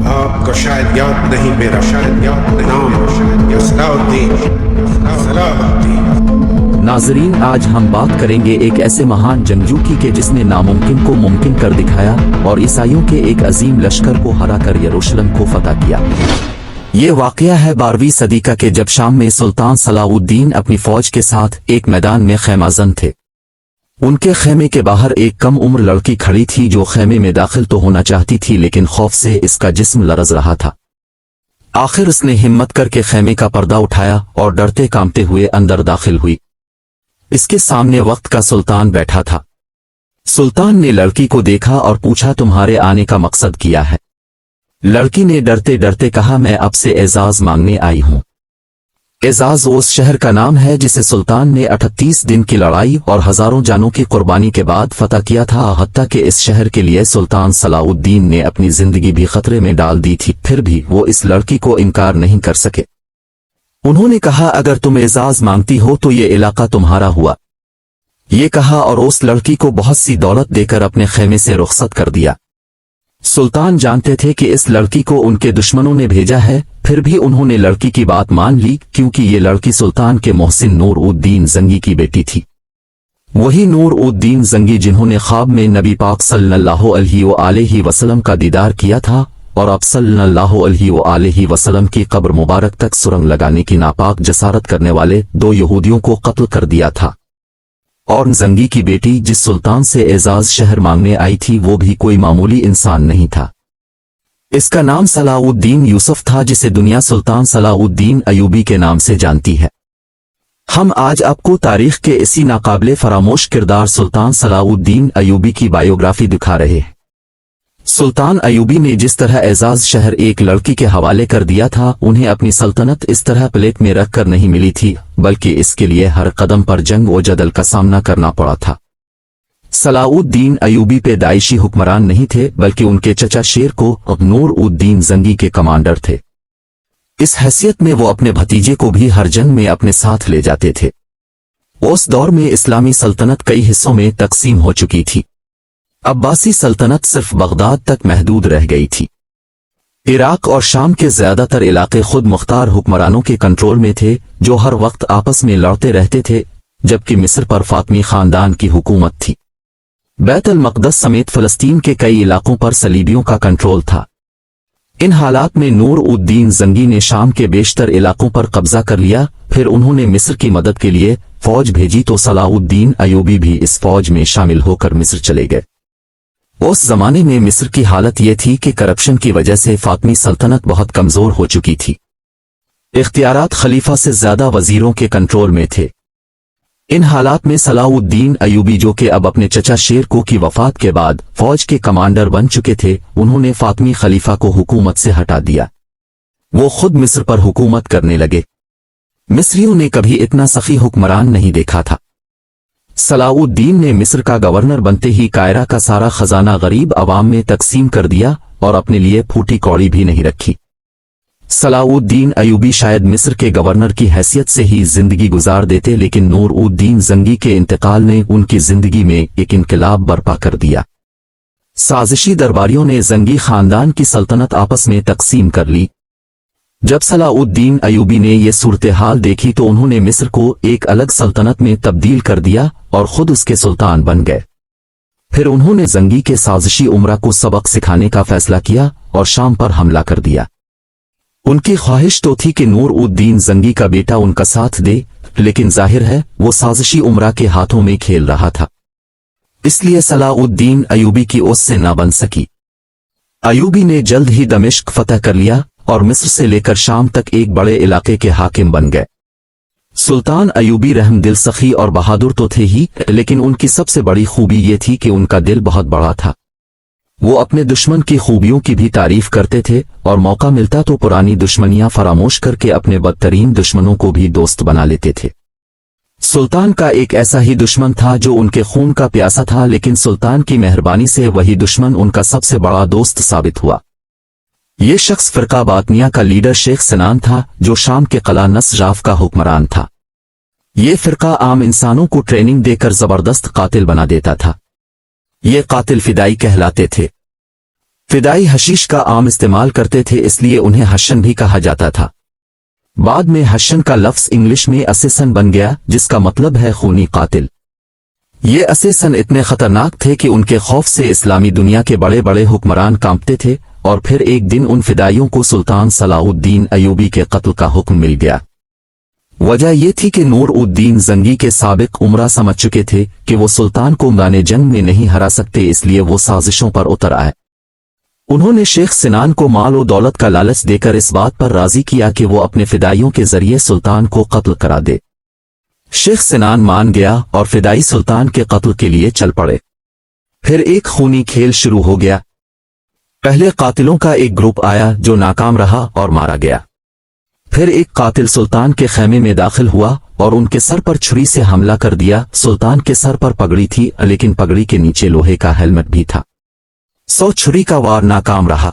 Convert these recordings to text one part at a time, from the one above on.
आपको शायद याद नहीं मेरा नाम सलाउद्दीन। नाजरीन, आज हम बात करेंगे एक ऐसे महान जंगजू की कि जिसने नामुमकिन को मुमकिन कर दिखाया और ईसाइयों के एक अजीम लश्कर को हराकर यरूशलेम को फतह किया। ये वाकया है 12वीं सदी का कि जब शाम में सुल्तान सलाउद्दीन अपनी फौज के साथ एक मैदान में खैमाजन थे। उनके खेमे के बाहर एक कम उम्र लड़की खड़ी थी जो खेमे में दाखिल तो होना चाहती थी, लेकिन खौफ से इसका जिस्म लरज रहा था। आखिर उसने हिम्मत करके खेमे का पर्दा उठाया और डरते कांपते हुए अंदर दाखिल हुई। इसके सामने वक्त का सुल्तान बैठा था। सुल्तान ने लड़की को देखा और पूछा, तुम्हारे आने का मकसद क्या है? लड़की ने डरते डरते कहा, मैं आपसे एजाज मांगने आई हूं। एजाज उस शहर का नाम है जिसे सुल्तान ने 38 दिन की लड़ाई और हजारों जानों की कुर्बानी के बाद फतह किया था। हत्ता कि इस शहर के लिए सुल्तान सलाउद्दीन ने अपनी जिंदगी भी खतरे में डाल दी थी, फिर भी वो इस लड़की को इनकार नहीं कर सके। उन्होंने कहा, अगर तुम एजाज मांगती हो तो ये इलाका तुम्हारा हुआ। ये कहा और उस लड़की को बहुत सी दौलत देकर अपने खेमे से रुखसत कर दिया। सुल्तान जानते थे कि इस लड़की को उनके दुश्मनों ने भेजा है, फिर भी उन्होंने लड़की की बात मान ली, क्योंकि ये लड़की सुल्तान के मोहसिन नूर-उद-दीन जंगी की बेटी थी। वही नूर-उद-दीन जंगी जिन्होंने ख्वाब में नबी पाक सल्लल्लाहु अलैहि वसल्लम का दीदार किया था और अब सल्लल्लाहु अलैहि वसल्लम की कब्र मुबारक तक सुरंग लगाने की नापाक जसारत करने वाले 2 यहूदियों को कत्ल कर दिया था। और जंगी की बेटी जिस सुल्तान से एजाज शहर मांगने आई थी वो भी कोई मामूली इंसान नहीं था। इसका नाम सलाउद्दीन यूसुफ था, जिसे दुनिया सुल्तान सलाउद्दीन अयूबी के नाम से जानती है। हम आज आपको तारीख के इसी नाकाबिले फरामोश किरदार सुल्तान सलाउद्दीन अयूबी की बायोग्राफी दिखा रहे हैं। सुल्तान अयूबी ने जिस तरह एजाज शहर एक लड़की के हवाले कर दिया था, उन्हें अपनी सल्तनत इस तरह प्लेट में रख कर नहीं मिली थी, बल्कि इसके लिए हर कदम पर जंग व जदल का सामना करना पड़ा था। सलाउद्दीन अयूबी पैदाइशी हुक्मरान नहीं थे, बल्कि उनके चचा शेर को नूर-उद-दीन जंगी के कमांडर थे। इस हैसियत में वो अपने भतीजे को भी हर जंग में अपने साथ ले जाते थे। उस दौर में इस्लामी सल्तनत कई हिस्सों में तकसीम हो चुकी थी। अब्बासी सल्तनत सिर्फ बगदाद तक महदूद रह गई थी। इराक और शाम के ज्यादातर इलाके खुद मुख्तार हुक्मरानों के कंट्रोल में थे, जो हर वक्त आपस में लड़ते रहते थे, जबकि मिस्र पर फातमी खानदान की हुकूमत थी। बैतुल मक़दस समेत फलस्तीन के कई इलाकों पर सलीबियों का कंट्रोल था। इन हालात में नूर-उद-दीन जंगी ने शाम के बेशतर इलाकों पर कब्जा कर लिया। फिर उन्होंने मिस्र की मदद के लिए फौज भेजी तो सलाउद्दीन अयूबी भी इस फौज में शामिल होकर मिस्र चले गए। उस जमाने में मिस्र की हालत ये थी कि करप्शन की वजह से फातमी सल्तनत बहुत कमजोर हो चुकी थी। इख्तियारात खलीफा से ज्यादा वजीरों के कंट्रोल में थे। इन हालात में सलाउद्दीन अयूबी, जो कि अब अपने चचा शेर को की वफात के बाद फौज के कमांडर बन चुके थे, उन्होंने फातमी खलीफा को हुकूमत से हटा दिया। वो खुद मिस्र पर हुकूमत करने लगे। मिस्रियों ने कभी इतना सखी हुक्मरान नहीं देखा था। सलाउद्दीन ने मिस्र का गवर्नर बनते ही कायरा का सारा खजाना गरीब अवाम में तकसीम कर दिया और अपने लिए फूटी कौड़ी भी नहीं रखी। सलाउद्दीन अयूबी शायद मिस्र के गवर्नर की हैसियत से ही जिंदगी गुजार देते, लेकिन नूर-उद-दीन जंगी के इंतकाल ने उनकी जिंदगी में एक इनकलाब बर्पा कर दिया। साजिशी दरबारियों ने जंगी खानदान की सल्तनत आपस में तकसीम कर ली। जब सलाउद्दीन अयूबी ने यह सूरत हाल देखी तो उन्होंने मिस्र को एक अलग सल्तनत में तब्दील कर दिया और खुद उसके सुल्तान बन गए। फिर उन्होंने जंगी के साजिशी उमरा को सबक सिखाने का फैसला किया और शाम पर हमला कर दिया। उनकी ख्वाहिश तो थी कि नूर-उद-दीन जंगी का बेटा उनका साथ दे, लेकिन जाहिर है वो साजिशी उमरा के हाथों में खेल रहा था, इसलिए सलाउद्दीन अयूबी की ओर से ना बन सकी। अयूबी ने जल्द ही दमिश्क फतह कर लिया और मिस्र से लेकर शाम तक एक बड़े इलाके के हाकिम बन गए। सुल्तान अयूबी रहमदिल सखी और बहादुर तो थे ही, लेकिन उनकी सबसे बड़ी खूबी ये थी कि उनका दिल बहुत बड़ा था। वो अपने दुश्मन की खूबियों की भी तारीफ करते थे और मौका मिलता तो पुरानी दुश्मनियां फरामोश करके अपने बदतरीन दुश्मनों को भी दोस्त बना लेते थे। सुल्तान का एक ऐसा ही दुश्मन था जो उनके खून का प्यासा था, लेकिन सुल्तान की मेहरबानी से वही दुश्मन उनका सबसे बड़ा दोस्त साबित हुआ। ये शख्स फिरका बातनिया का लीडर शेख सिनान था, जो शाम के किला नसराफ का हुक्मरान था। ये फिरका आम इंसानों को ट्रेनिंग देकर जबरदस्त कातिल बना देता था। ये कातिल फिदाई कहलाते थे। फिदाई हशीश का आम इस्तेमाल करते थे, इसलिए उन्हें हशन भी कहा जाता था। बाद में हशन का लफ्ज इंग्लिश में असेसन बन गया, जिसका मतलब है खूनी कातिल। ये असेसन इतने खतरनाक थे कि उनके खौफ से इस्लामी दुनिया के बड़े बड़े हुक्मरान कांपते थे, और फिर एक दिन उन फिदाइयों को सुल्तान सलाउद्दीन अयूबी के कत्ल का हुक्म मिल गया। वजह यह थी कि नूर उद्दीन जंगी के साबिक उमरा समझ चुके थे कि वो सुल्तान को मैदान जंग में नहीं हरा सकते, इसलिए वो साजिशों पर उतर आए। उन्होंने शेख सिनान को माल और दौलत का लालच देकर इस बात पर राजी किया कि वो अपने फिदाइयों के जरिए सुल्तान को कत्ल करा दे। शेख सिनान मान गया और फिदाई सुल्तान के कत्ल के लिए चल पड़े। फिर एक खूनी खेल शुरू हो गया। पहले कातिलों का एक ग्रुप आया जो नाकाम रहा और मारा गया। फिर एक कातिल सुल्तान के खेमे में दाखिल हुआ और उनके सर पर छुरी से हमला कर दिया। सुल्तान के सर पर पगड़ी थी, लेकिन पगड़ी के नीचे लोहे का हेलमेट भी था। 100 छुरी का वार नाकाम रहा।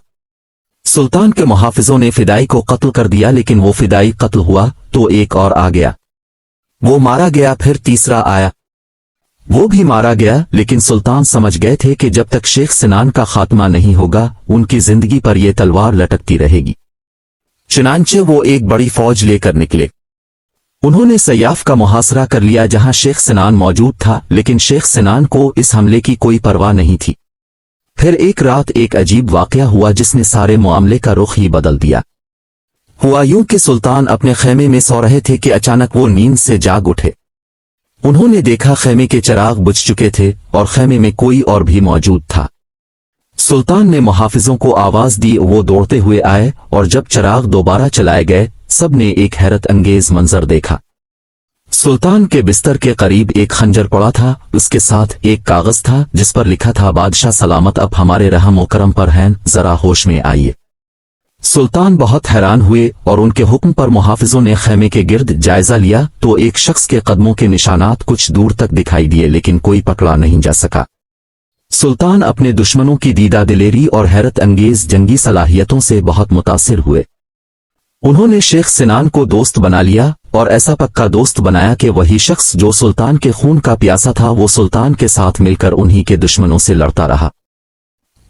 सुल्तान के मुहाफिजों ने फिदाई को कत्ल कर दिया, लेकिन वो फिदाई कत्ल हुआ तो एक और आ गया, वो मारा गया। फिर तीसरा आया, वो भी मारा गया, लेकिन सुल्तान समझ गए थे कि जब तक शेख सिनान का खात्मा नहीं होगा उनकी जिंदगी पर यह तलवार लटकती रहेगी। चुनांचे वो एक बड़ी फौज लेकर निकले। उन्होंने सयाफ का मुहासरा कर लिया जहां शेख सिनान मौजूद था, लेकिन शेख सिनान को इस हमले की कोई परवाह नहीं थी। फिर एक रात एक अजीब वाकया हुआ जिसने सारे मामले का रुख ही बदल दिया। हुआ यूं कि सुल्तान अपने खेमे में सो रहे थे कि अचानक वो नींद से जाग उठे। उन्होंने देखा खेमे के चिराग बुझ चुके थे और खेमे में कोई और भी मौजूद था। सुल्तान ने मुहाफिजों को आवाज दी, वो दौड़ते हुए आए और जब चिराग दोबारा चलाए गए सब ने एक हैरत अंगेज मंजर देखा। सुल्तान के बिस्तर के करीब एक खंजर पड़ा था, उसके साथ एक कागज था जिस पर लिखा था, बादशाह सलामत अब हमारे रहम व करम पर हैं, जरा होश में आइए। सुल्तान बहुत हैरान हुए और उनके हुक्म पर मुहाफिजों ने खेमे के गिर्द जायजा लिया तो एक शख्स के कदमों के निशानात कुछ दूर तक दिखाई दिए, लेकिन कोई पकड़ा नहीं जा सका। सुल्तान अपने दुश्मनों की दीदा दिलेरी और हैरत अंगेज जंगी सलाहियतों से बहुत मुतासिर हुए। उन्होंने शेख सिनान को दोस्त बना लिया और ऐसा पक्का दोस्त बनाया कि वही शख्स जो सुल्तान के खून का प्यासा था वो सुल्तान के साथ मिलकर उन्हीं के दुश्मनों से लड़ता रहा।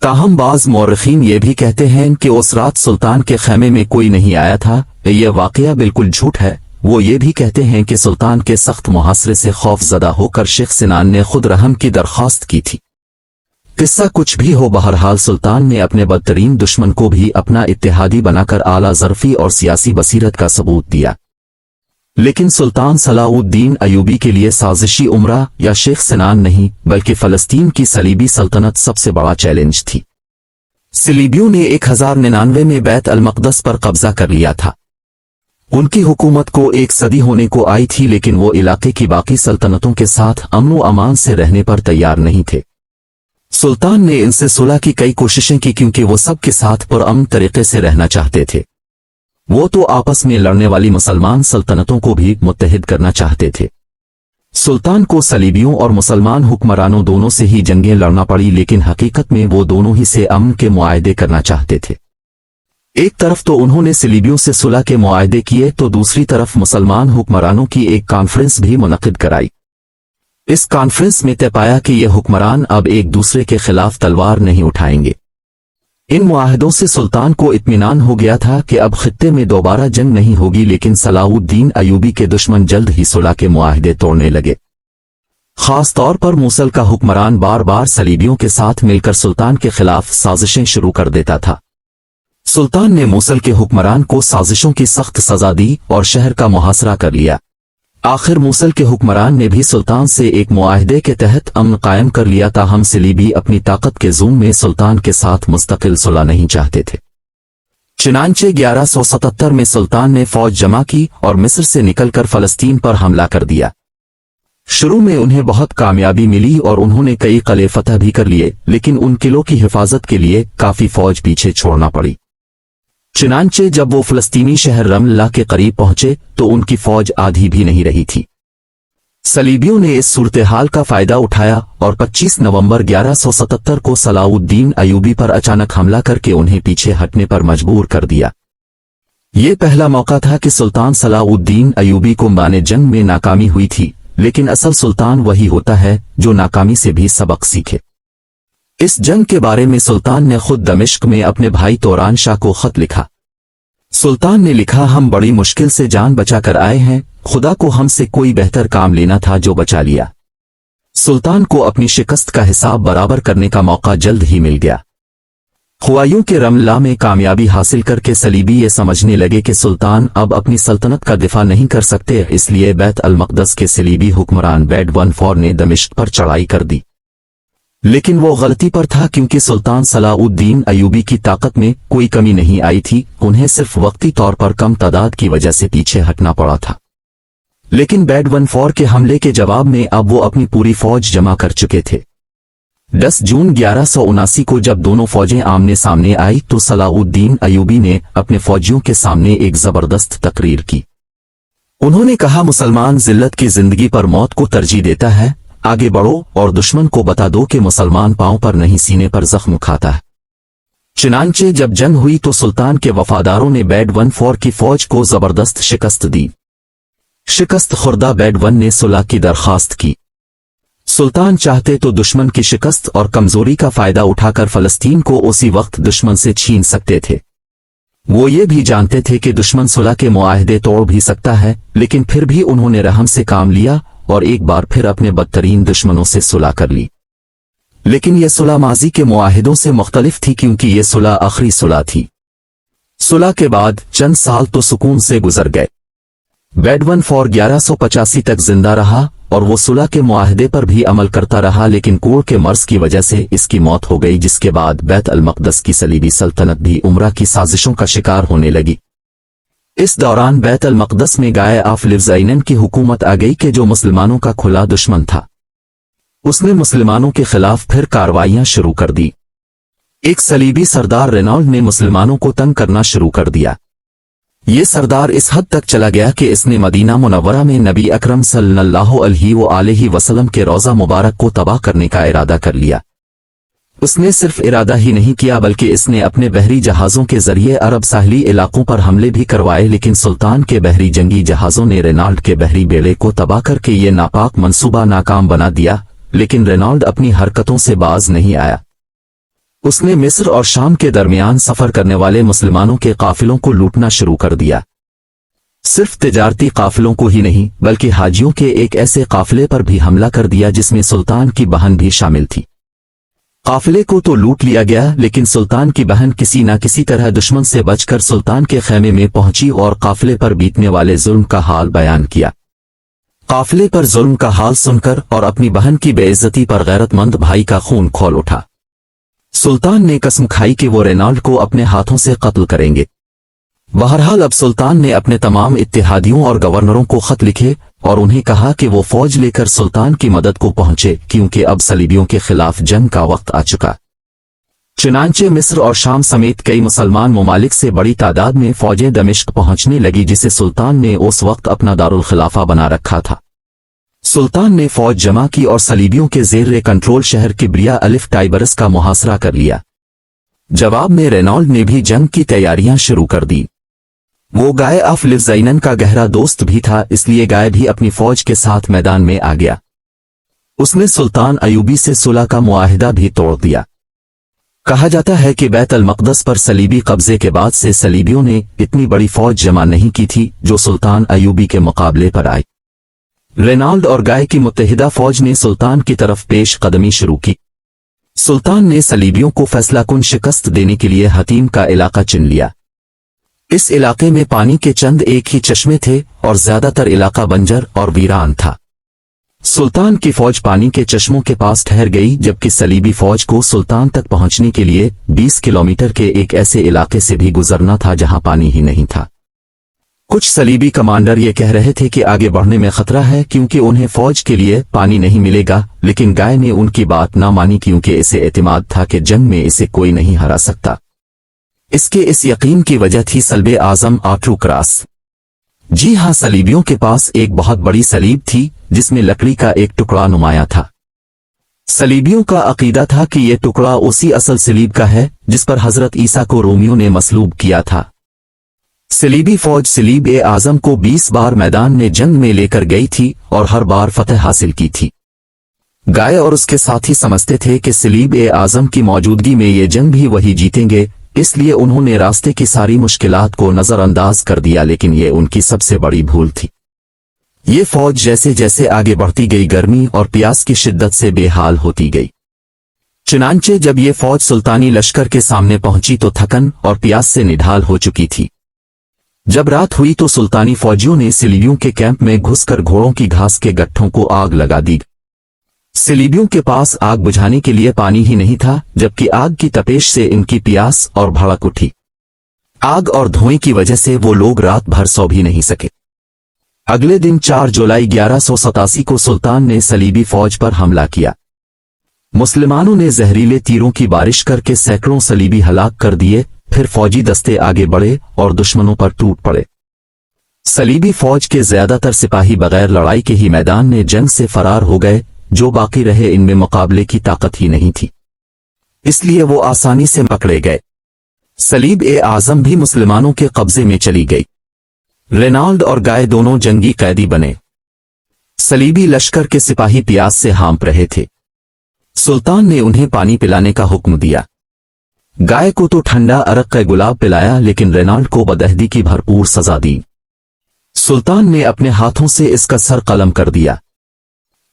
ताहम बाज मौरखीन ये भी कहते हैं कि उस रात सुल्तान के खेमे में कोई नहीं आया था। यह वाकया बिल्कुल झूठ है। वो ये भी कहते हैं कि सुल्तान के सख्त मुहासरे से खौफजदा होकर शेख सिनान ने खुद रहम की दरख्वास्त की थी। किस्सा कुछ भी हो, बहरहाल सुल्तान ने अपने बदतरीन दुश्मन को भी अपना इत्तेहादी बनाकर आला ज़र्फी और सियासी बसीरत का सबूत दिया। लेकिन सुल्तान सलाउद्दीन अयूबी के लिए साजिशी उमरा या शेख सिनान नहीं, बल्कि फलस्तीन की सलीबी सल्तनत सबसे बड़ा चैलेंज थी। सलीबियों ने 1099 में बैत अल मक़दस पर कब्जा कर लिया था। उनकी हुकूमत को 1 सदी होने को आई थी, लेकिन वो इलाके की बाकी सल्तनतों के साथ अमन व अमान से रहने पर तैयार नहीं थे। सुल्तान ने इनसे सुलह की कई कोशिशें की, क्योंकि वो सबके साथ पुरअमन तरीके से रहना चाहते थे। वो तो आपस में लड़ने वाली मुसलमान सल्तनतों को भी मुत्तहिद करना चाहते थे। सुल्तान को सलीबियों और मुसलमान हुक्मरानों दोनों से ही जंगें लड़ना पड़ी, लेकिन हकीकत में वो दोनों ही से अमन के मुआहदे करना चाहते थे। एक तरफ तो उन्होंने सलीबियों से सुलह के मुआहदे किए, तो दूसरी तरफ मुसलमान हुक्मरानों की एक कॉन्फ्रेंस भी मुनक्किद कराई। इस कॉन्फ्रेंस में तय पाया कि ये हुक्मरान अब एक दूसरे के खिलाफ तलवार नहीं उठाएंगे। इन मुआहदों से सुल्तान को इत्मीनान हो गया था कि अब खित्ते में दोबारा जंग नहीं होगी, लेकिन सलाउद्दीन अयूबी के दुश्मन जल्द ही सुलह के मुआहदे तोड़ने लगे। खास तौर पर मूसल का हुक्मरान बार बार सलीबियों के साथ मिलकर सुल्तान के खिलाफ साजिशें शुरू कर देता था। सुल्तान ने मूसल के हुक्मरान को साजिशों की सख्त सजा दी और शहर का मुहासरा कर लिया। आखिर मूसल के हुक्मरान ने भी सुल्तान से एक मुआहदे के तहत अमन कायम कर लिया, ताहम सलीबी अपनी ताकत के ज़ूम में सुल्तान के साथ मुस्तकिल सुलह नहीं चाहते थे। चुनांचे 1177 में सुल्तान ने फौज जमा की और मिस्र से निकलकर फलस्तीन पर हमला कर दिया। शुरू में उन्हें बहुत कामयाबी मिली और उन्होंने कई किले फतह भी कर लिए, लेकिन उन किलों की हिफाजत के लिए काफी फौज पीछे छोड़ना पड़ी। चुनांचे जब वो फलस्तीनी शहर रमल्ला के करीब पहुंचे तो उनकी फौज आधी भी नहीं रही थी। सलीबियों ने इस सूरत-ए-हाल का फायदा उठाया और 25 नवंबर 1177 को सलाउद्दीन अयूबी पर अचानक हमला करके उन्हें पीछे हटने पर मजबूर कर दिया। ये पहला मौका था कि सुल्तान सलाउद्दीन अयूबी को मैदान जंग में नाकामी हुई थी, लेकिन असल सुल्तान वही होता है जो नाकामी से भी सबक सीखे। इस जंग के बारे में सुल्तान ने खुद दमिश्क में अपने भाई तोरान शाह को खत लिखा। सुल्तान ने लिखा, हम बड़ी मुश्किल से जान बचाकर आए हैं, खुदा को हमसे कोई बेहतर काम लेना था जो बचा लिया। सुल्तान को अपनी शिकस्त का हिसाब बराबर करने का मौका जल्द ही मिल गया। खुआइयों के रमला में कामयाबी हासिल करके सलीबी ये समझने लगे कि सुल्तान अब अपनी सल्तनत का दिफा नहीं कर सकते, इसलिए बैत अल मक़दस के सलीबी हुक्मरान बैड-1-4 ने दमिश्क पर चढ़ाई कर दी। लेकिन वो गलती पर था, क्योंकि सुल्तान सलाउद्दीन अयूबी की ताकत में कोई कमी नहीं आई थी, उन्हें सिर्फ वक्ती तौर पर कम तादाद की वजह से पीछे हटना पड़ा था। लेकिन बैड-1-4 के हमले के जवाब में अब वो अपनी पूरी फौज जमा कर चुके थे। 10 जून 1179 को जब दोनों फौजें आमने सामने आई तो सलाउद्दीन अयूबी ने अपने फौजियों के सामने एक जबरदस्त तकरीर की। उन्होंने कहा, मुसलमान जिल्लत की जिंदगी पर मौत को तरजीह देता है, आगे बढ़ो और दुश्मन को बता दो कि मुसलमान पांव पर नहीं सीने पर जख्म खाता है। चुनांचे जब जंग हुई तो सुल्तान के वफादारों ने बैड-1-4 की फौज को जबरदस्त शिकस्त दी। शिकस्त खुर्दा बैड-1 ने सुलह की दरख्वास्त की। सुल्तान चाहते तो दुश्मन की शिकस्त और कमजोरी का फायदा उठाकर फलस्तीन को उसी वक्त दुश्मन से छीन सकते थे। वो ये भी जानते थे कि दुश्मन सुलह के मुआहदे तोड़ भी सकता है, लेकिन फिर भी उन्होंने रहम से काम लिया और एक बार फिर अपने बदतरीन दुश्मनों से सुलह कर ली। लेकिन यह सुलह माजी के मुआहिदों से मुख्तलिफ थी, क्योंकि यह सुलह आखिरी सुलह थी। सुलह के बाद चंद साल तो सुकून से गुजर गए। बैड-1-4 1185 तक जिंदा रहा और वो सुलह के मुआहदे पर भी अमल करता रहा, लेकिन कोढ़ के मर्ज की वजह से इसकी मौत हो गई, जिसके बाद बैत अल मक़दस की सलीबी सल्तनत भी उमरा की साजिशों का शिकार होने लगी। इस दौरान बैत अल मक़दस में गाय ऑफ लिव्ज़ाइनन की हुकूमत आ गई कि जो मुसलमानों का खुला दुश्मन था। उसने मुसलमानों के खिलाफ फिर कार्रवाइयां शुरू कर दी। एक सलीबी सरदार रेनॉल्ड ने मुसलमानों को तंग करना शुरू कर दिया। ये सरदार इस हद तक चला गया कि इसने मदीना मुनव्वरा में नबी अकरम सल्लल्लाहु अलैहि वसल्लम के रोज़ा मुबारक को तबाह करने का इरादा कर लिया। उसने सिर्फ इरादा ही नहीं किया, बल्कि इसने अपने बहरी जहाज़ों के जरिए अरब साहली इलाकों पर हमले भी करवाए, लेकिन सुल्तान के बहरी जंगी जहाज़ों ने रेनॉल्ड के बहरी बेड़े को तबाह करके ये नापाक मंसूबा नाकाम बना दिया। लेकिन रेनॉल्ड अपनी हरकतों से बाज नहीं आया। उसने मिस्र और शाम के दरमियान सफर करने वाले मुसलमानों के काफिलों को लूटना शुरू कर दिया। सिर्फ तिजारती काफिलों को ही नहीं, बल्कि हाजियों के एक ऐसे काफिले पर भी हमला कर दिया जिसमें सुल्तान की बहन भी शामिल थी। काफिले को तो लूट लिया गया, लेकिन सुल्तान की बहन किसी न किसी तरह दुश्मन से बचकर सुल्तान के खेमे में पहुंची और काफिले पर बीतने वाले जुल्म का हाल बयान किया। काफिले पर जुल्म का हाल सुनकर और अपनी बहन की बेइज्जती पर गैरतमंद भाई का खून खौल उठा। सुल्तान ने कसम खाई कि वो रेनॉल्ड को अपने हाथों से कत्ल करेंगे। बहरहाल अब सुल्तान ने अपने तमाम इत्तेहादियों और गवर्नरों को खत लिखे और उन्हें कहा कि वो फौज लेकर सुल्तान की मदद को पहुंचे, क्योंकि अब सलीबियों के खिलाफ जंग का वक्त आ चुका। चुनांचे मिस्र और शाम समेत कई मुसलमान ममालिक से बड़ी तादाद में फौजें दमिश्क पहुंचने लगी, जिसे सुल्तान ने उस वक्त अपना दारुल खिलाफा बना रखा था। सुल्तान ने फौज जमा की और सलीबियों के ज़ेर कंट्रोल शहर किब्रिया अलिफ टाइबरस का मुहासरा कर लिया। जवाब में रेनॉल्ड ने भी जंग की तैयारियां शुरू कर दी। वो गाय ऑफ लिव्ज़ाइनन का गहरा दोस्त भी था, इसलिए गाय भी अपनी फौज के साथ मैदान में आ गया। उसने सुल्तान अयूबी से सुलह का मुआहिदा भी तोड़ दिया। कहा जाता है कि बैत अल मक़दस पर सलीबी कब्जे के बाद से सलीबियों ने इतनी बड़ी फौज जमा नहीं की थी जो सुल्तान अयूबी के मुकाबले पर आई। रेनॉल्ड और गाय की मुत्तहिदा फौज ने सुल्तान की तरफ पेश कदमी शुरू की। सुल्तान ने सलीबियों को फैसलाकुन शिकस्त देने के लिए हतीम का इलाका चुन लिया। इस इलाके में पानी के चंद एक ही चश्मे थे और ज्यादातर इलाका बंजर और वीरान था। सुल्तान की फौज पानी के चश्मों के पास ठहर गई, जबकि सलीबी फौज को सुल्तान तक पहुंचने के लिए 20 किलोमीटर के एक ऐसे इलाके से भी गुजरना था जहां पानी ही नहीं था। कुछ सलीबी कमांडर ये कह रहे थे कि आगे बढ़ने में खतरा है क्योंकि उन्हें फौज के लिए पानी नहीं मिलेगा, लेकिन गाय ने उनकी बात ना मानी क्योंकि इसे एतमाद था कि जंग में इसे कोई नहीं हरा सकता। इसके इस यकीन की वजह थी सल्बे आजम आट्रू क्रॉस। जी हां, सलीबियों के पास एक बहुत बड़ी सलीब थी जिसमें लकड़ी का एक टुकड़ा नुमाया था। सलीबियों का अकीदा था कि यह टुकड़ा उसी असल सलीब का है जिस पर हजरत ईसा को रोमियों ने मसलूब किया था। सलीबी फौज सलीब ए आजम को 20 बार मैदान में जंग में लेकर गई थी और हर बार फतह हासिल की थी। गाय और उसके साथी समझते थे कि सलीब ए आजम की मौजूदगी में ये जंग भी वही जीतेंगे, इसलिए उन्होंने रास्ते की सारी मुश्किलात को नजरअंदाज कर दिया, लेकिन ये उनकी सबसे बड़ी भूल थी। ये फौज जैसे जैसे आगे बढ़ती गई गर्मी और प्यास की शिद्दत से बेहाल होती गई। चुनांचे जब ये फौज सुल्तानी लश्कर के सामने पहुंची तो थकन और प्यास से निढाल हो चुकी थी। जब रात हुई तो सुल्तानी फौजियों ने सलीबियों के कैंप में घुसकर घोड़ों की घास के गट्ठों को आग लगा दी। सलीबियों के पास आग बुझाने के लिए पानी ही नहीं था, जबकि आग की तपेश से इनकी प्यास और भड़क उठी। आग और धुएं की वजह से वो लोग रात भर सो भी नहीं सके। अगले दिन 4 जुलाई 1187 को सुल्तान ने सलीबी फौज पर हमला किया। मुसलमानों ने जहरीले तीरों की बारिश करके सैकड़ों सलीबी हलाक कर दिए। फिर फौजी दस्ते आगे बढ़े और दुश्मनों पर टूट पड़े। सलीबी फौज के ज्यादातर सिपाही बगैर लड़ाई के ही मैदान में जंग से फरार हो गए। जो बाकी रहे इनमें मुकाबले की ताकत ही नहीं थी, इसलिए वो आसानी से पकड़े गए। सलीब ए आजम भी मुसलमानों के कब्जे में चली गई। रेनाल्ड और गाय दोनों जंगी कैदी बने। सलीबी लश्कर के सिपाही प्यास से हाँप रहे थे। सुल्तान ने उन्हें पानी पिलाने का हुक्म दिया। गाय को तो ठंडा अरक का गुलाब पिलाया, लेकिन रेनाल्ड को बदहदी की भरपूर सजा दी। सुल्तान ने अपने हाथों से इसका सर कलम कर दिया।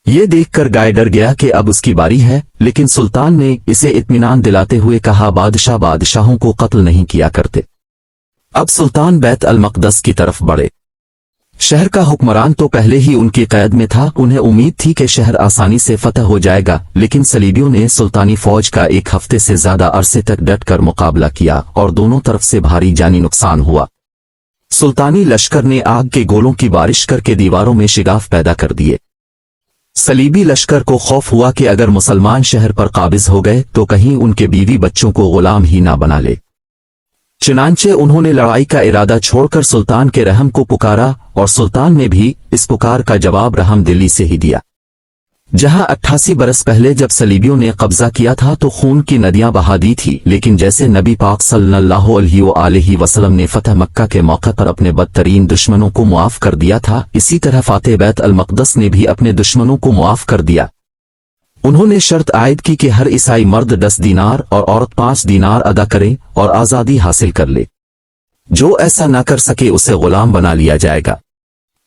ये देखकर गाय डर गया कि अब उसकी बारी है, लेकिन सुल्तान ने इसे इत्मीनान दिलाते हुए कहा, बादशाह बादशाहों को कत्ल नहीं किया करते। अब सुल्तान बैत अल मक़दस की तरफ बढ़े। शहर का हुक्मरान तो पहले ही उनकी कैद में था। उन्हें उम्मीद थी कि शहर आसानी से फतह हो जाएगा, लेकिन सलीबियों ने सुल्तानी फौज का 1 हफ्ते से ज्यादा अरसे तक डट कर मुकाबला किया और दोनों तरफ से भारी जानी नुकसान हुआ। सुल्तानी लश्कर ने आग के गोलों की बारिश करके दीवारों में शिगाफ पैदा कर दिए। सलीबी लश्कर को खौफ हुआ कि अगर मुसलमान शहर पर काबिज हो गए तो कहीं उनके बीवी बच्चों को गुलाम ही ना बना ले। चुनांचे उन्होंने लड़ाई का इरादा छोड़कर सुल्तान के रहम को पुकारा और सुल्तान ने भी इस पुकार का जवाब रहम दिली से ही दिया। जहां 88 बरस पहले जब सलीबियों ने कब्जा किया था तो खून की नदियां बहा दी थी, लेकिन जैसे नबी पाक सल्लल्लाहु अलैहि वसल्लम ने फतह मक्का के मौके पर अपने बदतरीन दुश्मनों को मुआफ कर दिया था, इसी तरह फातेह बैत अल मक़दस ने भी अपने दुश्मनों को मुआफ कर दिया। उन्होंने शर्त आयद की कि हर ईसाई मर्द 10 दीनार और औरत 5 दीनार अदा करे और आज़ादी हासिल कर ले। जो ऐसा न कर सके उसे गुलाम बना लिया जाएगा।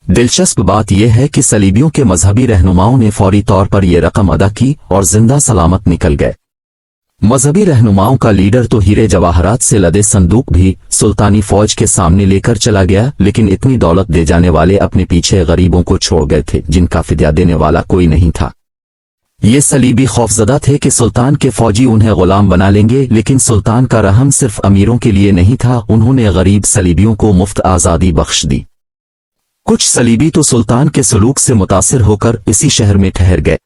दिलचस्प बात यह है कि सलीबियों के मजहबी रहनुमाओं ने फौरी तौर पर यह रकम अदा की और जिंदा सलामत निकल गए। मजहबी रहनुमाओं का लीडर तो हीरे जवाहरात से लदे संदूक भी सुल्तानी फौज के सामने लेकर चला गया, लेकिन इतनी दौलत दे जाने वाले अपने पीछे गरीबों को छोड़ गए थे जिनका फिद्या देने वाला कोई नहीं था। ये सलीबी खौफजदा थे कि सुल्तान के फौजी उन्हें गुलाम बना लेंगे, लेकिन सुल्तान का रहम सिर्फ अमीरों के लिए नहीं था। उन्होंने गरीब सलीबियों को मुफ्त आज़ादी बख्श दी। कुछ सलीबी तो सुल्तान के सलूक से मुतासिर होकर इसी शहर में ठहर गए।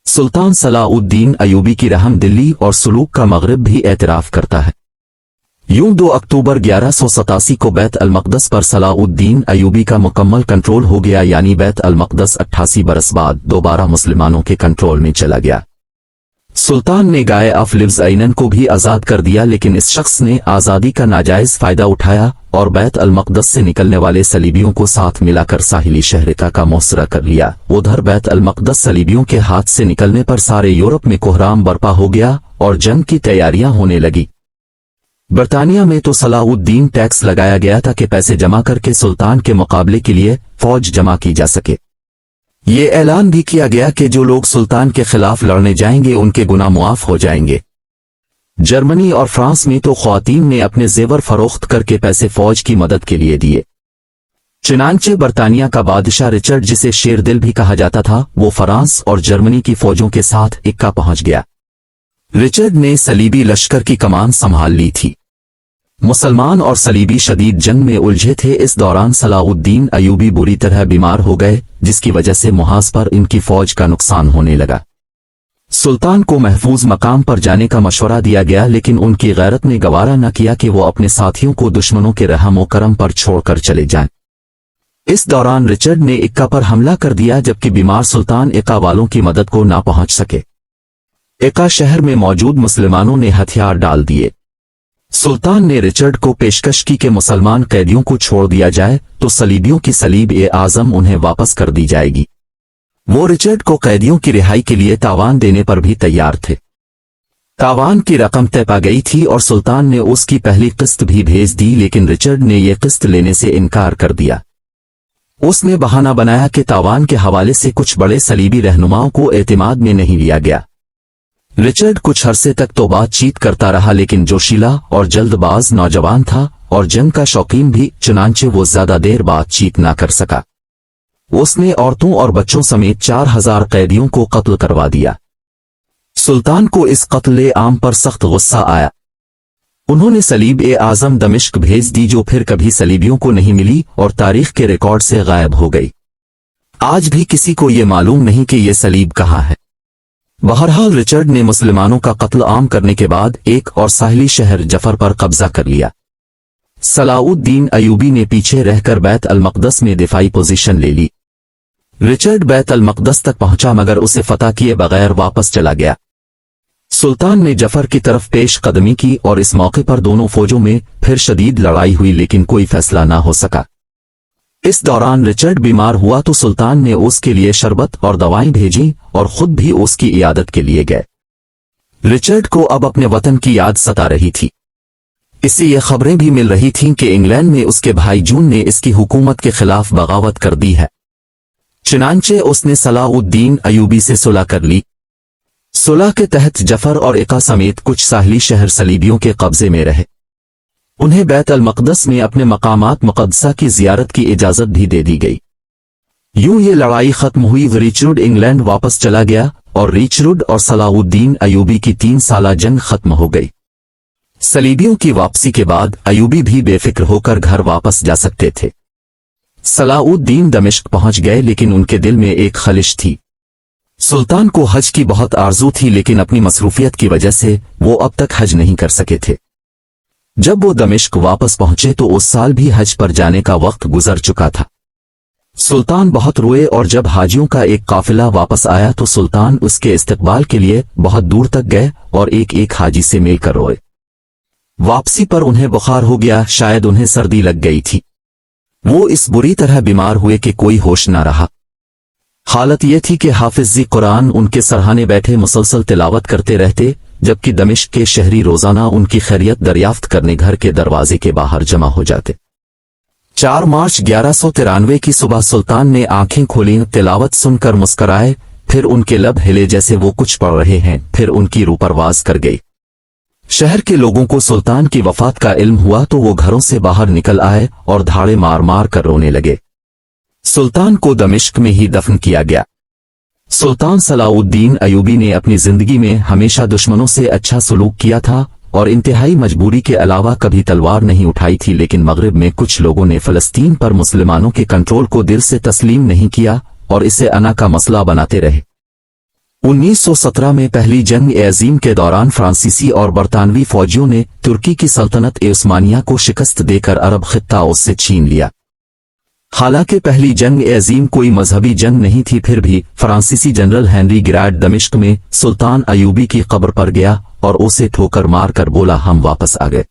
सुल्तान सलाउद्दीन अयूबी की रहम दिली और सलूक का मगरिब भी एतराफ करता है। यूं 2 अक्टूबर 1187 को बैत अल मक़दस पर सलाउद्दीन अयूबी का मुकम्मल कंट्रोल हो गया, यानी बैत अल मक़दस 88 बरस बाद दोबारा मुसलमानों के कंट्रोल में चला गया। सुल्तान ने गाय ऑफ लिव्स ऐनन को भी आज़ाद कर दिया, लेकिन इस शख्स ने आज़ादी का नाजायज फायदा उठाया और बैत अल मक़दस से निकलने वाले सलीबियों को साथ मिलाकर साहिली शहर का मौसरा कर लिया। उधर बैत अल मक़दस सलीबियों के हाथ से निकलने पर सारे यूरोप में कोहराम बरपा हो गया और जंग की तैयारियां होने लगी। बरतानिया में तो सलाउद्दीन टैक्स लगाया गया था कि पैसे जमा करके सुल्तान के मुकाबले के लिए फौज जमा की जा सके। ये ऐलान भी किया गया कि जो लोग सुल्तान के खिलाफ लड़ने जाएंगे उनके गुनाह मुआफ हो जाएंगे। जर्मनी और फ्रांस में तो ख्वातीन ने अपने जेवर फरोख्त करके पैसे फौज की मदद के लिए दिए। चुनांचे बरतानिया का बादशाह रिचर्ड, जिसे शेरदिल भी कहा जाता था, वो फ्रांस और जर्मनी की फौजों के साथ इक्का पहुंच गया। रिचर्ड ने सलीबी लश्कर की कमान संभाल ली थी। मुसलमान और सलीबी शदीद जंग में उलझे थे। इस दौरान सलाउद्दीन अयूबी बुरी तरह बीमार हो गए, जिसकी वजह से मुहाज पर इनकी फौज का नुकसान होने लगा। सुल्तान को महफूज मकाम पर जाने का मशवरा दिया गया, लेकिन उनकी गैरत ने गवारा न किया कि वो अपने साथियों को दुश्मनों के रहम व करम पर छोड़कर चले जाएं। इस दौरान रिचर्ड ने इक्का पर हमला कर दिया, जबकि बीमार सुल्तान इक्का वालों की मदद को ना पहुंच सके। इक्का शहर में मौजूद मुसलमानों ने हथियार डाल दिए। सुल्तान ने रिचर्ड को पेशकश की कि मुसलमान कैदियों को छोड़ दिया जाए तो सलीबियों की सलीब ए आजम उन्हें वापस कर दी जाएगी। वो रिचर्ड को कैदियों की रिहाई के लिए तावान देने पर भी तैयार थे। तावान की रकम तय पा गई थी और सुल्तान ने उसकी पहली किस्त भी भेज दी, लेकिन रिचर्ड ने यह किस्त लेने से इनकार कर दिया। उसने बहाना बनाया कि तावान के हवाले से कुछ बड़े सलीबी रहनुमाओं को एतमाद में नहीं लिया गया। रिचर्ड कुछ अरसे तक तो बातचीत करता रहा, लेकिन जोशीला और जल्दबाज नौजवान था और जंग का शौकीन भी, चुनांचे वो ज्यादा देर बातचीत ना कर सका। उसने औरतों और बच्चों समेत 4000 कैदियों को कत्ल करवा दिया। सुल्तान को इस कत्ल आम पर सख्त गुस्सा आया। उन्होंने सलीब-ए-आज़म दमिश्क भेज दी, जो फिर कभी सलीबियों को नहीं मिली और तारीख के रिकॉर्ड से गायब हो गई। आज भी किसी को ये मालूम नहीं कि ये सलीब कहाँ है। बहरहाल रिचर्ड ने मुसलमानों का कत्ल आम करने के बाद एक और साहिली शहर जफर पर कब्जा कर लिया। सलाउद्दीन अयूबी ने पीछे रहकर बैत अल मक़दस में दिफाई पोजीशन ले ली। रिचर्ड बैत अल मक़दस तक पहुंचा, मगर उसे फतह किए बगैर वापस चला गया। सुल्तान ने जफर की तरफ पेश कदमी की और इस मौके पर दोनों फौजों में फिर शदीद लड़ाई हुई, लेकिन कोई फैसला ना हो सका। इस दौरान रिचर्ड बीमार हुआ तो सुल्तान ने उसके लिए शरबत और दवाएं भेजी और खुद भी उसकी इयादत के लिए गए। रिचर्ड को अब अपने वतन की याद सता रही थी। इससे ये खबरें भी मिल रही थीं कि इंग्लैंड में उसके भाई जून ने इसकी हुकूमत के खिलाफ बगावत कर दी है। चुनांचे उसने सलाउद्दीन अयूबी से सुलह कर ली। सुलह के तहत जफर और इका समेत कुछ साहिली शहर सलीबियों के कब्जे में रहे। उन्हें बैत अल मक़दस में अपने मकामात मुक़द्दसा की जियारत की इजाजत भी दे दी गई। यूं ये लड़ाई खत्म हुई। रिचर्ड इंग्लैंड वापस चला गया और रिचर्ड और सलाउद्दीन अयूबी की 3 साला जंग खत्म हो गई। सलीबियों की वापसी के बाद अयूबी भी बेफिक्र होकर घर वापस जा सकते थे। सलाउद्दीन दमिश्क पहुंच गए, लेकिन उनके दिल में एक खलिश थी। सुल्तान को हज की बहुत आरजू थी, लेकिन अपनी मसरूफियत की वजह से वो अब तक हज नहीं कर सके थे। जब वो दमिश्क वापस पहुंचे तो उस साल भी हज पर जाने का वक्त गुजर चुका था। सुल्तान बहुत रोए और जब हाजियों का एक काफिला वापस आया तो सुल्तान उसके इस्तकबाल के लिए बहुत दूर तक गए और एक एक हाजी से मिलकर रोए। वापसी पर उन्हें बुखार हो गया, शायद उन्हें सर्दी लग गई थी। वो इस बुरी तरह बीमार हुए कि कोई होश न रहा। हालत यह थी कि हाफिज़ कुरान उनके सरहाने बैठे मुसलसल तिलावत करते रहते, जबकि दमिश्क के शहरी रोजाना उनकी खैरियत दरियाफ्त करने घर के दरवाजे के बाहर जमा हो जाते। 4 मार्च 1193 की सुबह सुल्तान ने आंखें खोली, तिलावत सुनकर मुस्कराए, फिर उनके लब हिले जैसे वो कुछ पढ़ रहे हैं, फिर उनकी रूह परवाज कर गई। शहर के लोगों को सुल्तान की वफात का इल्म हुआ तो वो घरों से बाहर निकल आए और धाड़े मार मार कर रोने लगे। सुल्तान को दमिश्क में ही दफन किया गया। सुल्तान सलाउद्दीन अयूबी ने अपनी जिंदगी में हमेशा दुश्मनों से अच्छा सलूक किया था और इंतहाई मजबूरी के अलावा कभी तलवार नहीं उठाई थी, लेकिन मगरिब में कुछ लोगों ने फलस्तीन पर मुसलमानों के कंट्रोल को दिल से तस्लीम नहीं किया और इसे अना का मसला बनाते रहे। 1917 में पहली जंग-ए-अज़ीम के दौरान फ्रांसीसी और बरतानवी फौजियों ने तुर्की की सल्तनत-ए-उस्मानिया को शिकस्त देकर अरब खित्ता उससे छीन लिया। हालांकि पहली जंग-ए-अज़ीम कोई मजहबी जंग नहीं थी, फिर भी फ्रांसीसी जनरल हेनरी गिराड दमिश्क में सुल्तान अयूबी की कब्र पर गया और उसे ठोकर मारकर बोला, हम वापस आ गए।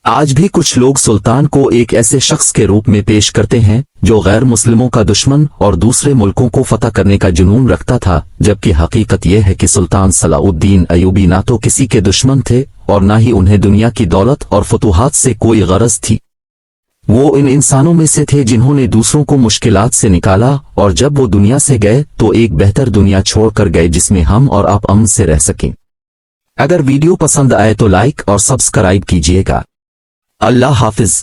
आज भी कुछ लोग सुल्तान को एक ऐसे शख्स के रूप में पेश करते हैं जो गैर मुस्लिमों का दुश्मन और दूसरे मुल्कों को फतह करने का जुनून रखता था, जबकि हकीकत यह है कि सुल्तान सलाउद्दीन अयूबी ना तो किसी के दुश्मन थे और ना ही उन्हें दुनिया की दौलत और फतूहात से कोई गरज थी। वो इन इंसानों में से थे जिन्होंने दूसरों को मुश्किलात से निकाला और जब वो दुनिया से गए तो एक बेहतर दुनिया छोड़कर गए जिसमें हम और आप अमन से रह सकें। अगर वीडियो पसंद आए तो लाइक और सब्सक्राइब कीजिएगा। अल्लाह हाफिज।